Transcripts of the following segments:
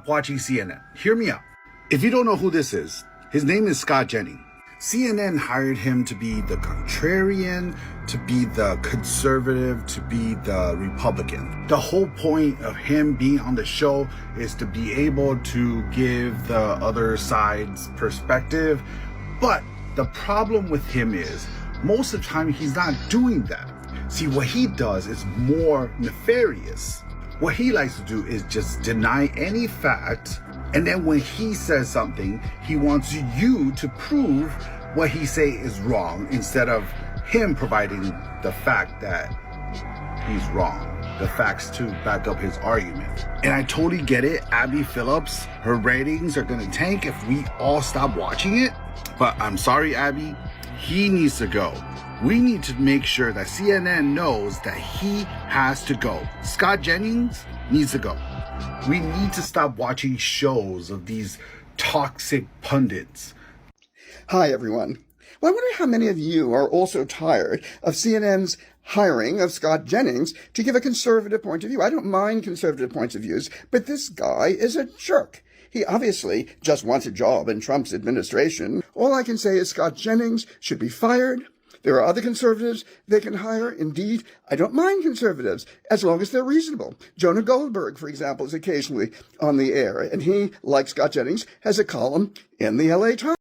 watching CNN. Hear me out. If you don't know who this is, his name is Scott Jennings. CNN hired him to be the contrarian, to be the conservative, to be the Republican. The whole point of him being on the show is to be able to give the other side's perspective. But the problem with him is most of the time he's not doing that. See, what he does is more nefarious. What he likes to do is just deny any fact, and then when he says something, he wants you to prove what he say is wrong instead of him providing the fact that he's wrong, the facts to back up his argument. And I totally get it. Abby Phillips, her ratings are gonna tank if we all stop watching it. But I'm sorry, Abby, he needs to go. We need to make sure that CNN knows that he has to go. Scott Jennings needs to go. We need to stop watching shows of these toxic pundits. Hi, everyone. Well, I wonder how many of you are also tired of CNN's hiring of Scott Jennings to give a conservative point of view. I don't mind conservative points of views, but this guy is a jerk. He obviously just wants a job in Trump's administration. All I can say is Scott Jennings should be fired. There are other conservatives they can hire. Indeed, I don't mind conservatives as long as they're reasonable. Jonah Goldberg, for example, is occasionally on the air, and he, like Scott Jennings, has a column in the LA Times.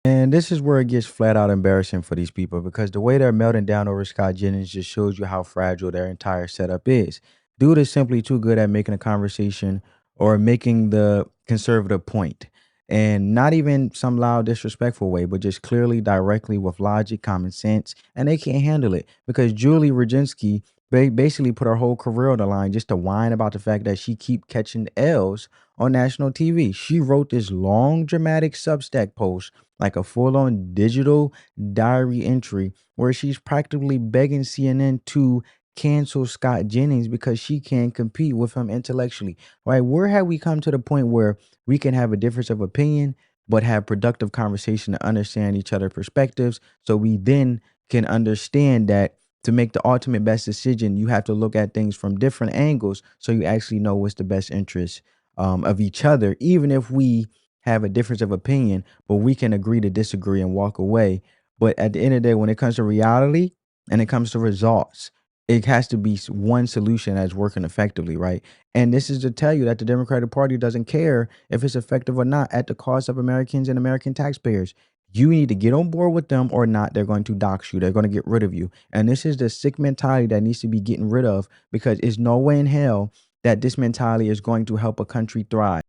And this is where it gets flat out embarrassing for these people, because the way they're melting down over Scott Jennings just shows you how fragile their entire setup is. Dude is simply too good at making a conversation or making the conservative point. And not even some loud, disrespectful way, but just clearly, directly with logic, common sense. And they can't handle it because Julie Radzinski basically put her whole career on the line just to whine about the fact that she keep catching L's on national TV. She wrote this long, dramatic Substack post, like a full-on digital diary entry, where she's practically begging CNN to cancel Scott Jennings because she can't compete with him intellectually. Right? Where have we come to the point where we can have a difference of opinion, but have productive conversation to understand each other's perspectives, so we then can understand that to make the ultimate best decision, you have to look at things from different angles so you actually know what's the best interest of each other, even if we have a difference of opinion, but we can agree to disagree and walk away. But at the end of the day, when it comes to reality and it comes to results, it has to be one solution that's working effectively, right? And this is to tell you that the Democratic Party doesn't care if it's effective or not at the cost of Americans and American taxpayers. You need to get on board with them or not. They're going to dox you. They're going to get rid of you. And this is the sick mentality that needs to be getting rid of, because it's no way in hell that this mentality is going to help a country thrive.